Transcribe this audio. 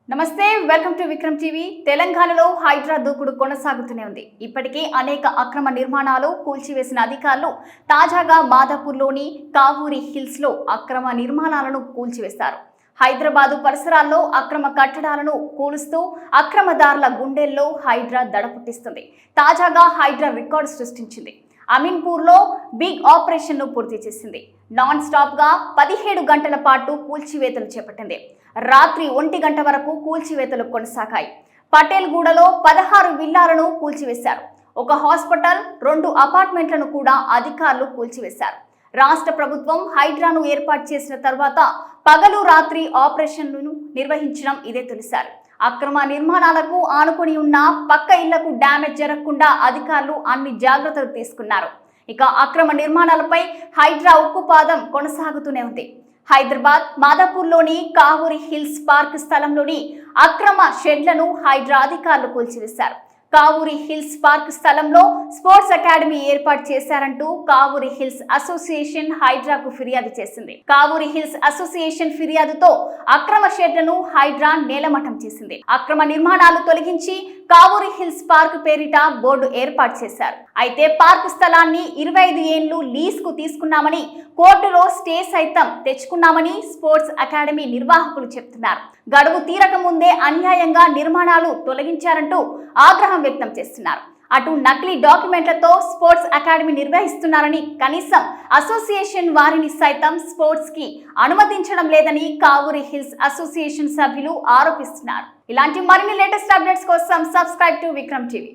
నమస్తే, welcome to Vikram TV. తెలంగాణలో హైడ్రా దూకుడు కొనసాగుతూనే ఉంది. ఇప్పటికే అనేక అక్రమ నిర్మాణాలు కూల్చివేసిన అధికారులు తాజాగా మాదాపూర్లోని కావూరి హిల్స్ లో అక్రమ నిర్మాణాలను కూల్చివేశారు. హైదరాబాదు పరిసరాల్లో అక్రమ కట్టడాలను కూలుస్తూ అక్రమదారుల గుండెల్లో హైడ్రా దడపుట్టిస్తుంది. తాజాగా హైడ్రా రికార్డు సృష్టించింది. అమీన్పూర్లో బిగ్ ఆపరేషన్ ను పూర్తి చేసింది. నాన్ స్టాప్ గా 17 గంటల పాటు కూల్చివేతలు చేపట్టింది. రాత్రి 1 గంట వరకు కూల్చివేతలు కొనసాగాయి. పటేల్గూడలో 16 విల్లాలను కూల్చివేశారు. ఒక హాస్పిటల్, 2 అపార్ట్మెంట్లను కూడా అధికారులు కూల్చివేశారు. రాష్ట్ర ప్రభుత్వం హైడ్రాను ఏర్పాటు చేసిన తర్వాత పగలు రాత్రి ఆపరేషన్లను నిర్వహించడం ఇదే తొలిసారి. అక్రమ నిర్మాణాలకు ఆనుకొని ఉన్న పక్క ఇళ్లకు డ్యామేజ్ జరగకుండా అధికారులు అన్ని జాగ్రత్తలు తీసుకున్నారు. ఇక అక్రమ నిర్మాణాలపై హైడ్రా ఉక్కుపాదం కొనసాగుతూనే ఉంది. హైదరాబాద్ మాదాపూర్లోని కావూరి హిల్స్ పార్క్ స్థలంలోని అక్రమ షెడ్లను హైడ్రా అధికారులు కూల్చివేశారు. కావూరి హిల్స్ పార్క్ స్థలంలో స్పోర్ట్స్ అకాడమీ ఏర్పాటు చేశారంటూ కావూరి హిల్స్ అసోసియేషన్ హైడ్రాకు ఫిర్యాదు చేసింది. కావూరి హిల్స్ అసోసియేషన్ ఫిర్యాదుతో అక్రమ షెడ్లను హైడ్రా నేలమట్టం చేసింది. అక్రమ నిర్మాణాలు తొలగించి కావూరి హిల్స్ పార్క్ పేరిట బోర్డు ఏర్పాటు చేశారు. అయితే పార్క్ స్థలాన్ని 25 ఏళ్లు లీజ్ కు తీసుకున్నామని, కోర్టులో స్టే సైతం తెచ్చుకున్నామని స్పోర్ట్స్ అకాడమీ నిర్వాహకులు చెప్తున్నారు. గడువు తీరక ముందే అన్యాయంగా నిర్మాణాలు తొలగించారంటూ ఆగ్రహం వ్యక్తం చేస్తున్నారు. అటు నకిలీ డాక్యుమెంట్లతో స్పోర్ట్స్ అకాడమీ నిర్వహిస్తున్నారని, కనీసం అసోసియేషన్ వారిని సైతం స్పోర్ట్స్ కి అనుమతించడం లేదని కావూరి హిల్స్ అసోసియేషన్ సభ్యులు ఆరోపిస్తున్నారు. ఇలాంటి మరిన్ని లేటెస్ట్ అప్డేట్స్ కోసం సబ్స్క్రైబ్ టు విక్రమ్ టీవీ.